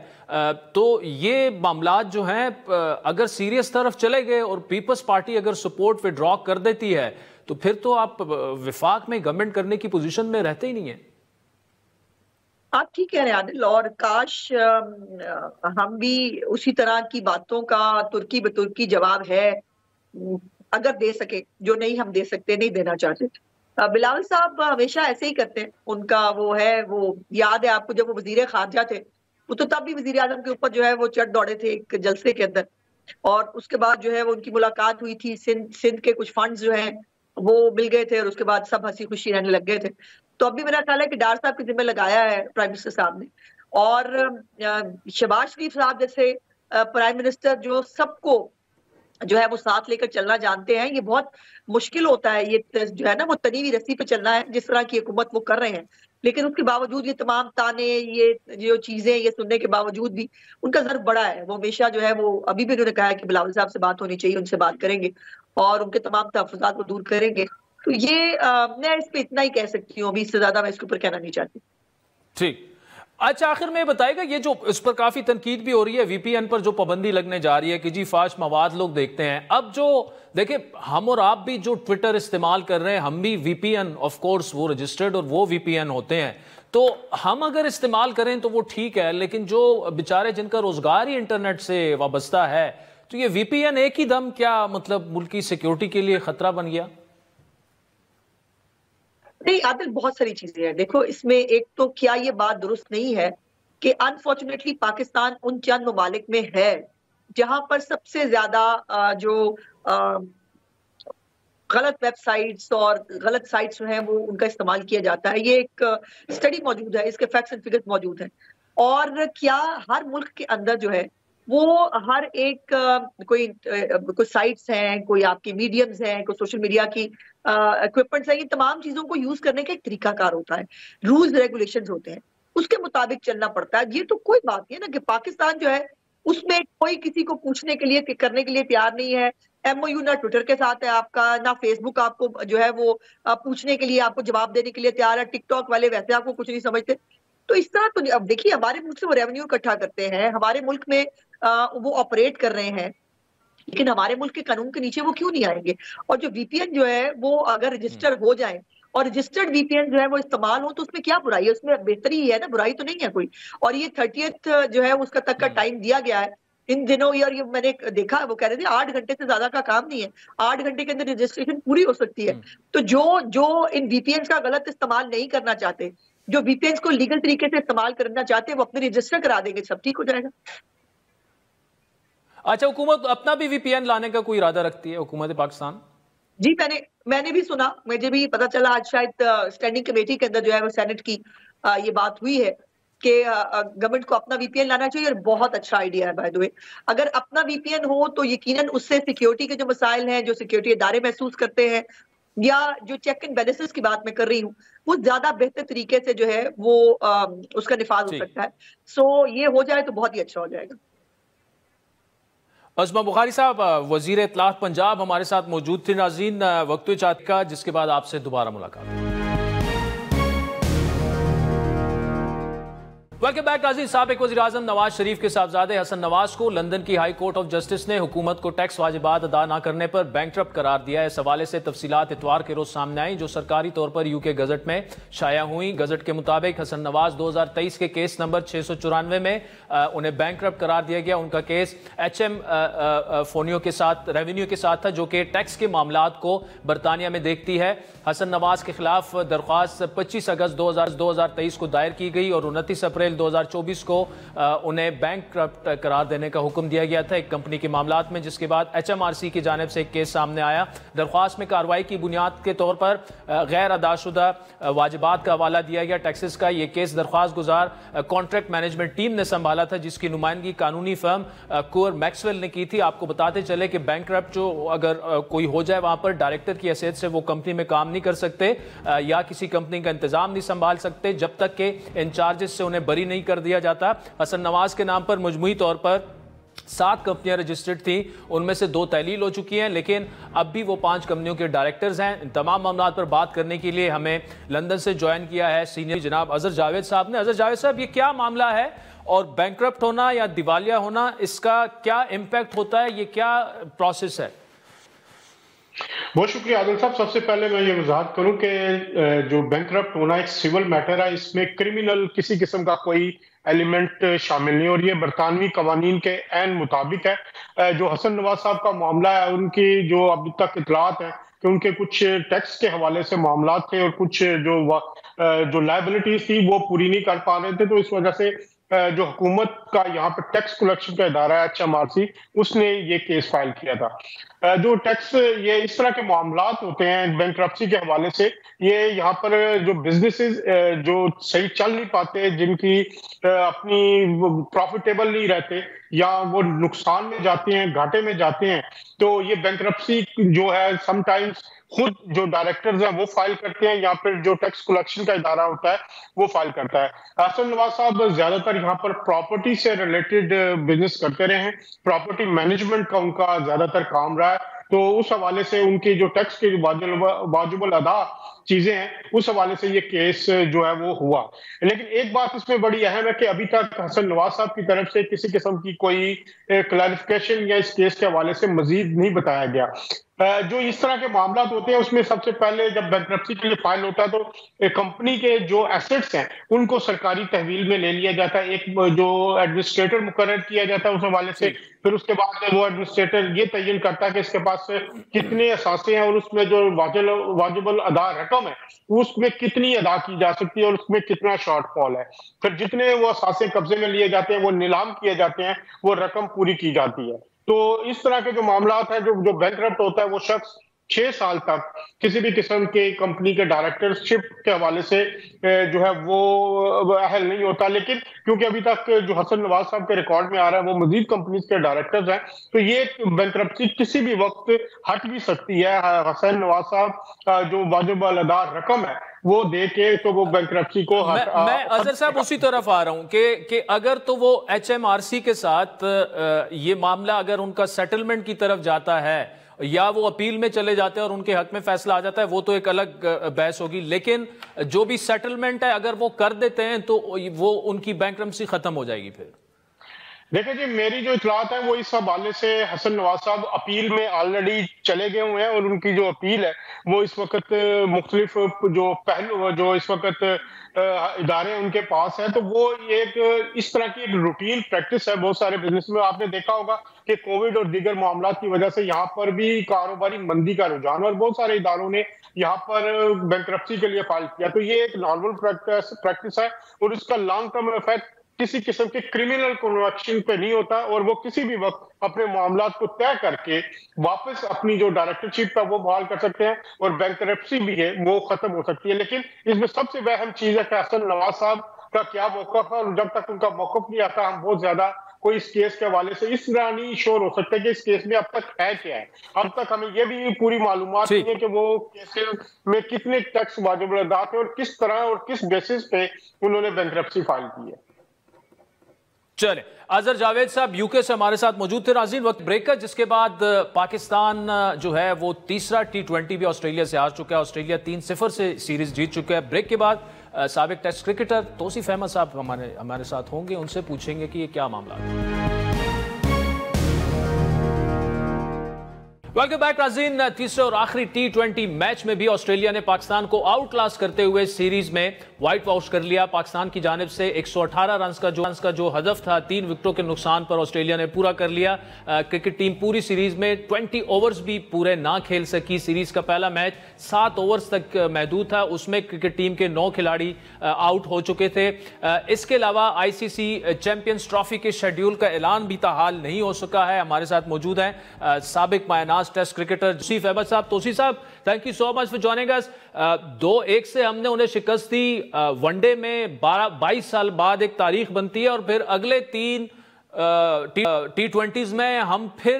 तो ये मामलात जो हैं अगर सीरियस तरफ चले गए और पीपल्स पार्टी अगर सपोर्ट विड्रॉ कर देती है तो फिर तो आप विफाक में गवर्नमेंट करने की पोजीशन में रहते ही नहीं है।
आप ठीक कह रहे हैं आदिल, और काश हम भी उसी तरह की बातों का तुर्की बतुर्की जवाब है अगर दे सके, जो नहीं हम दे सकते, नहीं देना चाहते। बिलावल साहब हमेशा ऐसे ही करते हैं, उनका वो है, वो याद है आपको जब वो वजीर खारजा थे वो तो तब भी वजीर आजम के ऊपर जो है वो चढ़ दौड़े थे एक जलसे के अंदर, और उसके बाद जो है वो उनकी मुलाकात हुई थी, सिंध के कुछ फंड्स जो हैं वो मिल गए थे और उसके बाद सब हंसी खुशी रहने लग गए थे। तो अभी मेरा ख्याल है कि डार साहब के जिम्मे लगाया है प्राइम मिनिस्टर साहब ने, और शहबाज शरीफ साहब जैसे प्राइम मिनिस्टर जो सबको जो है वो साथ लेकर चलना जानते हैं। ये बहुत मुश्किल होता है ये जो है ना वो तनी हुई रस्सी पे चलना है जिस तरह की हुकूमत वो कर रहे हैं, लेकिन उसके बावजूद ये तमाम ताने, ये जो चीजें ये सुनने के बावजूद भी उनका ज़र्फ बड़ा है। वो हमेशा जो है वो अभी भी उन्होंने कहा है कि बिलावल साहब से बात होनी चाहिए, उनसे बात करेंगे और उनके तमाम तहफ़्फ़ुज़ात को दूर करेंगे। तो ये मैं इस पे इतना ही कह सकती हूँ, अभी इससे ज्यादा मैं इसके ऊपर कहना नहीं चाहती।
ठीक। अच्छा, आखिर में बताएगा ये जो इस पर काफी तनकीद भी हो रही है, वीपीएन पर जो पाबंदी लगने जा रही है कि जी फाश मवाद लोग देखते हैं। अब जो देखिए हम और आप भी जो ट्विटर इस्तेमाल कर रहे हैं, हम भी वीपीएन ऑफ कोर्स वो रजिस्टर्ड और वो वीपीएन होते हैं, तो हम अगर इस्तेमाल करें तो वो ठीक है, लेकिन जो बेचारे जिनका रोजगार ही इंटरनेट से वाबस्ता है तो ये वीपीएन एक ही दम क्या मतलब मुल्क की सिक्योरिटी के लिए खतरा बन गया?
नहीं आदिल, बहुत सारी चीजें हैं। देखो इसमें एक तो क्या ये बात दुरुस्त नहीं है कि अनफॉर्चुनेटली पाकिस्तान उन चंद ममालिक में है जहां पर सबसे ज्यादा जो गलत वेबसाइट्स और गलत साइट्स जो हैं वो उनका इस्तेमाल किया जाता है। ये एक स्टडी मौजूद है, इसके फैक्ट्स एंड फिगर्स मौजूद हैं। और क्या हर मुल्क के अंदर जो है वो हर एक कोई साइट्स हैं, कोई आपकी मीडियम्स हैं, कोई सोशल मीडिया की इक्विपमेंट्स हैं, ये तमाम चीजों को यूज करने का एक तरीकाकार होता है, रूल्स रेगुलेशंस होते हैं, उसके मुताबिक चलना पड़ता है। ये तो कोई बात नहीं है ना कि पाकिस्तान जो है उसमें कोई किसी को पूछने के लिए करने के लिए तैयार नहीं है MOU ना ट्विटर के साथ है आपका, ना फेसबुक आपको जो है वो पूछने के लिए, आपको जवाब देने के लिए तैयार है, टिकटॉक वाले वैसे आपको कुछ नहीं समझते। तो इस तरह तो अब देखिए हमारे मुल्क से वो रेवेन्यू इकट्ठा करते हैं, हमारे मुल्क में वो ऑपरेट कर रहे हैं, लेकिन हमारे मुल्क के कानून के नीचे वो क्यों नहीं आएंगे? और जो VPN जो है वो अगर रजिस्टर हो जाए और रजिस्टर्ड VPN जो है वो इस्तेमाल हो तो उसमें क्या बुराई है? उसमें बेहतरी ही है ना, बुराई तो नहीं है कोई। और ये 30th जो है उसका तक का टाइम दिया गया है इन दिनों। यार ये मैंने देखा, वो कह रहे थे 8 घंटे से ज्यादा का काम नहीं है, 8 घंटे के अंदर रजिस्ट्रेशन पूरी हो सकती है। तो जो इन VPN का गलत इस्तेमाल नहीं करना चाहते, जो VPN को लीगल तरीके से इस्तेमाल करना चाहते हैं, वो अपने रजिस्टर करा देंगे, सब ठीक हो जाएगा।
अच्छा, हुकूमत अपना भी VPN लाने का कोई इरादा रखती है हुकूमत पाकिस्तान?
जी मैंने भी सुना, मुझे भी पता चला आज शायद स्टैंडिंग कमेटी के अंदर जो है वो सेनेट की ये बात हुई है कि गवर्नमेंट को अपना VPN लाना चाहिए। और बहुत अच्छा आइडिया है बाय द वे। अगर अपना VPN हो तो यकीनन उससे सिक्योरिटी के जो मसाइल हैं, जो सिक्योरिटी इदारे महसूस करते हैं, या जो चेक एंड बैलेंसेस की बात मैं कर रही हूँ, वो ज्यादा बेहतर तरीके से जो है वो उसका निफाज हो सकता है। सो ये हो जाए तो बहुत ही अच्छा हो जाएगा।
अज़मा बुखारी साहब, वज़ीर इत्तलात पंजाब हमारे साथ मौजूद थे। नाज़रीन, वक्त चाहत का, जिसके बाद आपसे दोबारा मुलाकात। वेलकम बैक नाज़रीन। साबिक़ वज़ीर-ए-आज़म नवाज शरीफ के साहबजादे हसन नवाज को लंदन की हाई कोर्ट ऑफ जस्टिस ने हुकूमत को टैक्स वाजिबात अदा न करने पर बैंकरप्ट करार दिया है। इस हवाले से तफसीलात इतवार के रोज सामने आई, जो सरकारी तौर पर UK गजट में शाया हुई। गजट के मुताबिक हसन नवाज 2023 के केस नंबर 694 में उन्हें बैंकरप्ट करार दिया गया। उनका केस HM फोनियो के साथ, रेवेन्यू के साथ था, जो कि टैक्स के मामलात को बरतानिया में देखती है। हसन नवाज के खिलाफ दरख्वास्त 25 अगस्त 2023 को दायर की गई और 29 अप्रैल 2024 को उन्हें बैंकरप्ट करार देने का हुक्म दिया गया था एक कंपनी के मामलात में, जिसके बाद HMRC की जानिब से एक केस सामने आया। दरख्वास्त में कार्रवाई की बुनियाद के तौर पर गैर अदाशुदा वाजिबात का हवाला दिया गया टैक्सेस का। यह केस दरख्वास्त गुजार कॉन्ट्रैक्ट मैनेजमेंट टीम ने संभाला था, जिसकी नुमाइंदगी कानूनी फर्म कोर मैक्सवेल ने की थी। आपको बताते चले कि बैंकरप्ट जो अगर कोई हो जाए, वहां पर डायरेक्टर की हैसियत से वो कंपनी में काम नहीं कर सकते या किसी कंपनी का इंतजाम नहीं संभाल सकते जब तक के इंचार्जेस से उन्हें बरी नहीं कर दिया जाता। हसन नवाज के नाम पर मजमूई तौर पर 7 कंपनियां रजिस्टर्ड थी, उनमें से 2 तहलील हो चुकी हैं, लेकिन अब भी वो 5 कंपनियों के डायरेक्टर्स हैं। इन तमाम मामलात पर बात करने के लिए हमें लंदन से ज्वाइन किया है सीनियर जनाब अजहर जावेद साहब ने। अजहर जावेद साहब, ये क्या मामला है और बैंकरप्ट होना या दिवालिया होना, इसका क्या इम्पैक्ट होता है, ये क्या प्रोसेस है?
बहुत शुक्रिया आदिल साहब। सबसे पहले मैं ये वजाहत करूं कि जो बैंकरप्ट होना एक सिविल मैटर है, इसमें क्रिमिनल किसी किस्म का कोई एलिमेंट शामिल नहीं, और ये बरतानवी कवानीन के ऐन मुताबिक है। जो हसन नवाज साहब का मामला है, उनकी जो अभी तक इतलात है कि उनके कुछ टैक्स के हवाले से मामला थे और कुछ जो लायबिलिटीज थी वो पूरी नहीं कर पा रहे थे, तो इस वजह से जो हुकूमत का यहाँ पर टैक्स कलेक्शन का इदारा है HMRC, उसने ये केस फाइल किया था। जो टैक्स, ये इस तरह के मामलात होते हैं बैंकरप्सी के हवाले से, ये यहाँ पर जो बिजनेसेस जो सही चल नहीं पाते, जिनकी अपनी प्रॉफिटेबल नहीं रहते या वो नुकसान में जाते हैं, घाटे में जाते हैं, तो ये बैंकरप्सी जो है समटाइम्स खुद जो डायरेक्टर्स हैं वो फाइल करते हैं या फिर जो टैक्स कलेक्शन का इदारा होता है वो फाइल करता है। हसन नवाज साहब ज्यादातर यहाँ पर प्रॉपर्टी से रिलेटेड बिजनेस करते रहे हैं, प्रॉपर्टी मैनेजमेंट का उनका ज्यादातर काम रहा है, तो उस हवाले से उनकी जो टैक्स के वाजिबुल अदा चीजें हैं, उस हवाले से ये केस जो है वो हुआ। लेकिन एक बात इसमें बड़ी अहम है कि अभी तक हसन नवाज साहब की तरफ से किसी किस्म की कोई क्लैरिफिकेशन या इस केस के हवाले से मजीद नहीं बताया गया। जो इस तरह के मामला होते हैं उसमें सबसे पहले जब बैंकरप्सी के लिए फाइल होता है तो कंपनी के जो एसेट्स हैं उनको सरकारी तहवील में ले लिया जाता है, एक जो एडमिनिस्ट्रेटर मुकर्रर किया जाता है उस हवाले से, फिर उसके बाद वो एडमिनिस्ट्रेटर ये तयन करता है कि इसके पास कितने असासे हैं और उसमें जो वाजिबुल अदा रकम है उसमें कितनी अदा की जा सकती है और उसमें कितना शॉर्टफॉल है। फिर जितने वो असासे कब्जे में लिए जाते हैं, वो नीलाम किए जाते हैं, वो रकम पूरी की जाती है। तो इस तरह के जो मामलात हैं, जो बैंकरप्ट होता है वो शख्स 6 साल तक किसी भी किस्म के कंपनी के डायरेक्टरशिप के हवाले से जो है वो अहल नहीं होता। लेकिन क्योंकि अभी तक जो हसन नवाज साहब के रिकॉर्ड में आ रहा है वो मजीद कंपनीज के डायरेक्टर्स हैं, तो ये बैंकरप्सी किसी भी वक्त हट भी सकती है। हसन नवाज साहब जो वाजिब अदा रकम है वो दे के तो वो बैंकरप्सी को
मैं अजहर साहब उसी तरफ आ रहा हूं कि अगर तो वो HMRC के साथ ये मामला अगर उनका सेटलमेंट की तरफ जाता है या वो अपील में चले जाते हैं और उनके हक में फैसला आ जाता है, वो तो एक अलग बहस होगी। लेकिन जो भी सेटलमेंट है अगर वो कर देते हैं तो वो उनकी बैंकरप्सी खत्म हो जाएगी। फिर
देखिए जी, मेरी जो इतलात है वो इस हवाले से हसन नवाज साहब अपील में ऑलरेडी चले गए हुए हैं और उनकी जो अपील है वो इस वक्त मुख्तलिफ जो पहलू जो इस वक्त इदारे उनके पास है, तो वो एक इस तरह की एक रूटीन प्रैक्टिस है बहुत सारे बिजनेस में। आपने देखा होगा कि कोविड और दीगर मामला की वजह से यहाँ पर भी कारोबारी मंदी का रुझान और बहुत सारे इदारों ने यहाँ पर बैंकरप्सी के लिए फाइल किया। तो ये एक नॉर्मल प्रैक्टिस है और इसका लॉन्ग टर्म इफेक्ट किसी किस्म के क्रिमिनल कन्वेक्शन पे नहीं होता और वो किसी भी वक्त अपने मामला को तय करके वापस अपनी जो डायरेक्टरशिप है वो बहाल कर सकते हैं और बैंकरप्सी भी है वो खत्म हो सकती है। लेकिन इसमें सबसे अहम चीज है कि हसन नवाज साहब का क्या मौक़िफ़ है और जब तक उनका मौक़िफ़ नहीं आता हम बहुत ज्यादा कोई इस केस के हवाले से इस तरह नहीं श्योर हो सकते कि इस केस में अब तक है क्या है। अब तक हमें ये भी पूरी मालूमात नहीं है कि वो केस में कितने टैक्स वाजिब अदा थे और किस तरह और किस बेसिस पे उन्होंने बैंकरप्सी फाइल की है।
चले, अजहर जावेद साहब यूके से हमारे साथ मौजूद थे। नाज़रीन, वक्त ब्रेक का, जिसके बाद पाकिस्तान जो है वो तीसरा T20 भी ऑस्ट्रेलिया से हार चुका है। ऑस्ट्रेलिया 3-0 से सीरीज जीत चुका है। ब्रेक के बाद साबिक टेस्ट क्रिकेटर तौसीफ अहमद साहब हमारे साथ होंगे, उनसे पूछेंगे कि ये क्या मामला है। वेलकम बैक नाज़रीन, तीसरे और आखिरी T20 मैच में भी ऑस्ट्रेलिया ने पाकिस्तान को आउट क्लास करते हुए सीरीज में व्हाइट वॉश कर लिया। पाकिस्तान की जानिब से 118 रन का जो हदफ था 3 विकेटों के नुकसान पर ऑस्ट्रेलिया ने पूरा कर लिया। क्रिकेट टीम पूरी सीरीज में 20 ओवर्स भी पूरे ना खेल सकी। सीरीज का पहला मैच 7 ओवर्स तक महदूद था, उसमें क्रिकेट टीम के 9 खिलाड़ी आउट हो चुके थे। इसके अलावा ICC चैंपियंस ट्रॉफी के शेड्यूल का ऐलान भी ताहाल नहीं हो सका है। हमारे साथ मौजूद हैं साबिक मायनाज टेस्ट क्रिकेटर तौसीफ अहमद साहब। तौसीफ साहब, thank you so much for joining us. 2-1 से हमने उन्हें शिकस्त दी। वनडे में 22 साल बाद एक तारीख बनती है और फिर अगले 3 T20s में हम फिर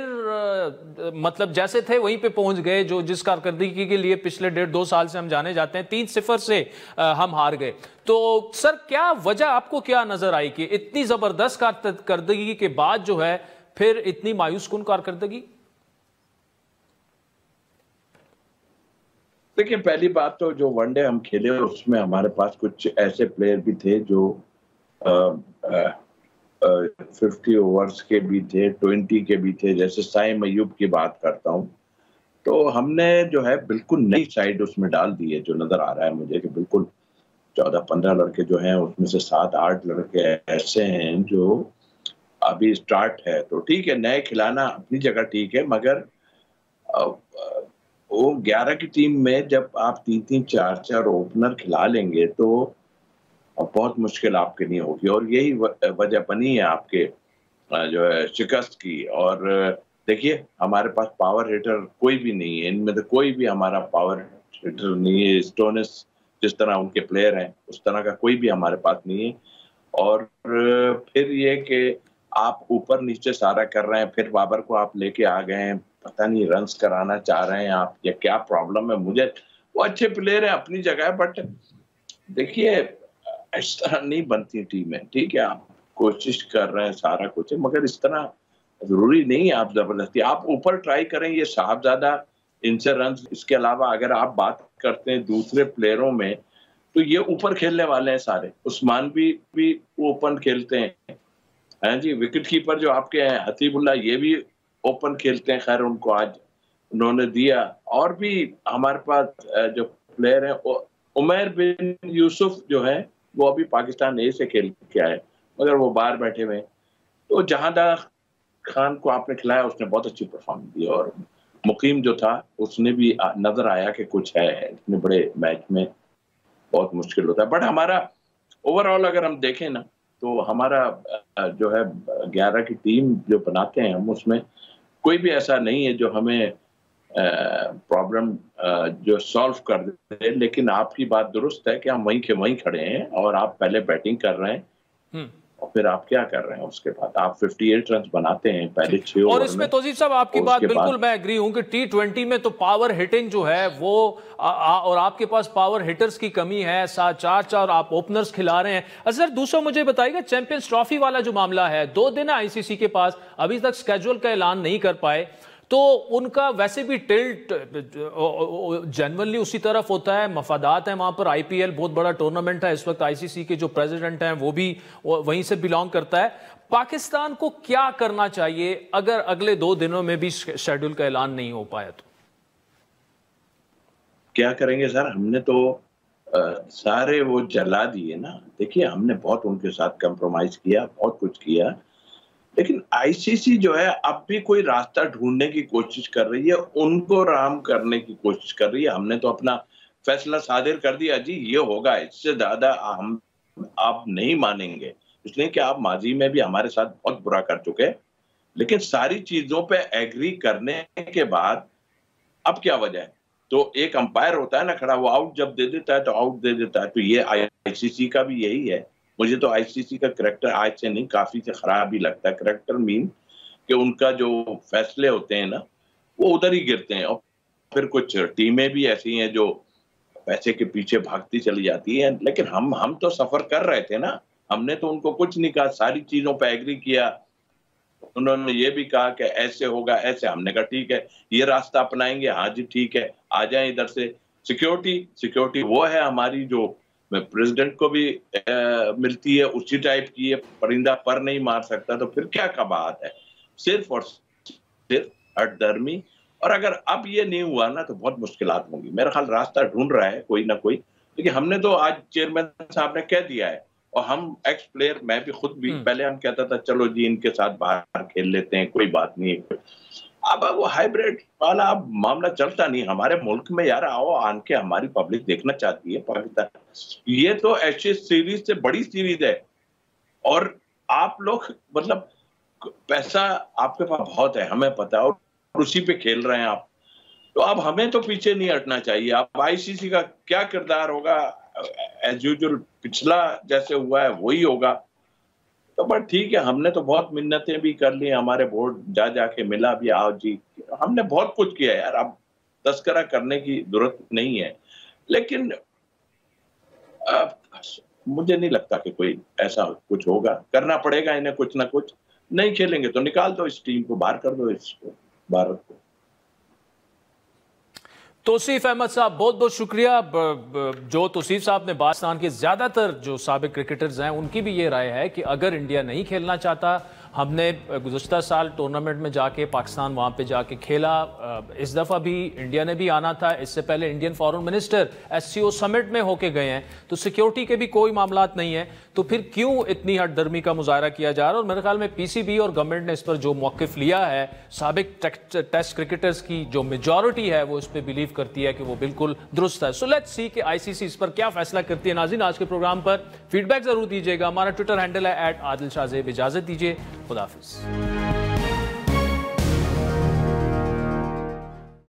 मतलब जैसे थे वहीं पे पहुंच गए, जो जिस कारकर्दगी के लिए पिछले 1.5-2 साल से हम जाने जाते हैं। 3-0 से हम हार गए। तो सर, क्या वजह आपको क्या नजर आई कि इतनी जबरदस्त कारकर्दगी के बाद जो है फिर इतनी मायूस कुन कारकर्दगी?
देखिए, पहली बात तो जो वनडे हम खेले उसमें हमारे पास कुछ ऐसे प्लेयर भी थे जो 50 ओवर्स के भी थे, 20 के भी थे। जैसे साइम अयूब की बात करता हूँ, तो हमने जो है बिल्कुल नई साइड उसमें डाल दी है। जो नजर आ रहा है मुझे कि बिल्कुल 14-15 लड़के जो हैं उसमें से 7-8 लड़के ऐसे हैं जो अभी स्टार्ट है। तो ठीक है, नए खिलाना अपनी जगह ठीक है, मगर वो 11 की टीम में जब आप 3-3, 4-4 ओपनर खिला लेंगे तो बहुत मुश्किल आपके नहीं होगी। और यही वजह बनी है आपके जो है शिकस्त की। और देखिए, हमारे पास पावर हिटर कोई भी नहीं है, इनमें तो कोई भी हमारा पावर हिटर नहीं है। स्टोनिस जिस तरह उनके प्लेयर हैं उस तरह का कोई भी हमारे पास नहीं है। और फिर ये कि आप ऊपर नीचे सारा कर रहे हैं, फिर बाबर को आप लेके आ गए हैं, पता नहीं रन्स कराना चाह रहे हैं आप या क्या प्रॉब्लम है मुझे। वो अच्छे प्लेयर हैं अपनी जगह, बट देखिए इस तरह नहीं बनती टीमें। ठीक है, आप कोशिश कर रहे हैं, सारा कुछ है, मगर इस तरह जरूरी नहीं है आप जबरदस्ती आप ऊपर ट्राई करें। ये साहबजादा इनसे रन्स, इसके अलावा अगर आप बात करते हैं दूसरे प्लेयरों में तो ये ऊपर खेलने वाले हैं सारे। उस्मान भी ओपन खेलते हैं, हैं जी। विकेट कीपर जो आपके हैं हतीबुल्ला, ये भी ओपन खेलते हैं। खैर उनको आज उन्होंने दिया। और भी हमारे पास जो प्लेयर हैं, उमैर बिन यूसुफ जो है वो अभी पाकिस्तान ए से खेल के आए, मगर वो बाहर बैठे हुए। तो जहांदार खान को आपने खिलाया, उसने बहुत अच्छी परफॉर्मेंस दी। और मुकीम जो था उसने भी नजर आया कि कुछ है, इतने बड़े मैच में बहुत मुश्किल होता है। बट हमारा ओवरऑल अगर हम देखें ना, तो हमारा जो है 11 की टीम जो बनाते हैं हम, उसमें कोई भी ऐसा नहीं है जो हमें प्रॉब्लम जो सॉल्व कर दे। लेकिन आपकी बात दुरुस्त है कि हम वहीं के वहीं खड़े हैं और आप पहले बैटिंग कर रहे हैं और फिर आप क्या कर रहे हैं उसके बाद? आप 58 रन बनाते हैं पहले 6 ओवर
और इसमें तौसीफ साहब आपकी बात बिल्कुल मैं एग्री हूं कि T20 में तो पावर हिटिंग जो है वो और आपके पास पावर हिटर्स की कमी है, 7-4 आप ओपनर्स खिला रहे हैं। असर दूसरा मुझे बताइएगा, चैंपियंस ट्रॉफी वाला जो मामला है, 2 दिन है आईसीसी के पास, अभी तक स्केड्यूल का ऐलान नहीं कर पाए, तो उनका वैसे भी टिल्ट जनरली उसी तरफ होता है, मफादात है वहां पर। आईपीएल बहुत बड़ा टूर्नामेंट है, इस वक्त आईसीसी के जो प्रेसिडेंट हैं वो भी वहीं से बिलोंग करता है। पाकिस्तान को क्या करना चाहिए अगर अगले 2 दिनों में भी शेड्यूल का ऐलान नहीं हो पाया तो?
क्या करेंगे सर? हमने तो सारे वो जला दिए ना। देखिए, हमने बहुत उनके साथ कंप्रोमाइज किया, बहुत कुछ किया, लेकिन आईसीसी जो है अब भी कोई रास्ता ढूंढने की कोशिश कर रही है, उनको राम करने की कोशिश कर रही है। हमने तो अपना फैसला सादिर कर दिया, जी ये होगा, इससे ज्यादा हम आप नहीं मानेंगे, इसलिए कि आप माजी में भी हमारे साथ बहुत बुरा कर चुके हैं। लेकिन सारी चीजों पे एग्री करने के बाद अब क्या वजह है? तो एक अंपायर होता है ना खड़ा, वो आउट जब दे देता है तो आउट दे देता है। तो ये आईसीसी का भी यही है। मुझे तो आईसीसी का करैक्टर आज से नहीं, काफी से खराब ही लगता है। करैक्टर मीन कि उनका जो फैसले होते हैं ना वो उधर ही गिरते हैं। और फिर कुछ टीमें भी ऐसी हैं जो पैसे के पीछे भागती चली जाती है। लेकिन हम तो सफर कर रहे थे ना, हमने तो उनको कुछ नहीं कहा, सारी चीजों पर एग्री किया। उन्होंने ये भी कहा कि ऐसे होगा, ऐसे। हमने कहा ठीक है, ये रास्ता अपनाएंगे, हाँ जी ठीक है, आ जाए इधर से। सिक्योरिटी वो है हमारी जो प्रेसिडेंट को भी मिलती है, उसी टाइप की है। परिंदा पर नहीं मार सकता, तो फिर क्या का बात है? सिर्फ और सिर्फ हठधर्मी। और अगर अब ये नहीं हुआ ना तो बहुत मुश्किलात होंगी। मेरा ख्याल रास्ता ढूंढ रहा है कोई ना कोई, लेकिन हमने तो आज चेयरमैन साहब ने कह दिया है, और हम एक्स प्लेयर, मैं भी खुद भी पहले हम कहता था चलो जी इनके साथ बाहर खेल लेते हैं, कोई बात नहीं। अब वो हाइब्रिड वाला अब मामला चलता नहीं हमारे मुल्क में। यार आओ, आन के हमारी पब्लिक देखना चाहती है पाकिस्तान। ये तो एशेज सीरीज से बड़ी सीरीज है, और आप लोग मतलब पैसा आपके पास बहुत है, हमें पता है, और उसी पे खेल रहे हैं आप। तो अब हमें तो पीछे नहीं हटना चाहिए। अब आईसीसी का क्या किरदार होगा, एज यूजुअल पिछला जैसे हुआ है वही होगा। तो बट ठीक है, हमने तो बहुत मिन्नतें भी कर ली, हमारे बोर्ड जाके मिला भी, आओ जी, हमने बहुत कुछ किया यार। अब तस्करा करने की जरूरत नहीं है, लेकिन मुझे नहीं लगता कि कोई ऐसा कुछ होगा। करना पड़ेगा इन्हें कुछ ना कुछ। नहीं खेलेंगे तो निकाल दो इस टीम को, बाहर कर दो इसको, भारत को।
तौसीफ अहमद साहब, बहुत बहुत शुक्रिया। जो तौसीफ साहब ने पाकिस्तान के ज़्यादातर जो साबिक क्रिकेटर्स हैं उनकी भी ये राय है कि अगर इंडिया नहीं खेलना चाहता, हमने गुज़श्ता साल टूर्नामेंट में जाके पाकिस्तान वहाँ पे जाके खेला, इस दफ़ा भी इंडिया ने भी आना था, इससे पहले Indian foreign minister SCO summit में होके गए हैं, तो सिक्योरिटी के भी कोई मामलात नहीं है, तो फिर क्यों इतनी हठधर्मी का मुजाहरा किया जा रहा है? और मेरे ख्याल में PCB और गवर्नमेंट ने इस पर जो मौक़िफ़ लिया है, साबिक टेस्ट क्रिकेटर्स की जो मेजॉरिटी है वो इस पर बिलीव करती है कि वो बिल्कुल दुरुस्त है। सो लेट्स सी कि ICC इस पर क्या फैसला करती है। नाज़रीन, आज के प्रोग्राम पर फीडबैक ज़रूर दीजिएगा। हमारा ट्विटर हैंडल है @आदिल शाहज़ेब। इजाज़त दीजिए, खुदा हाफ़िज़।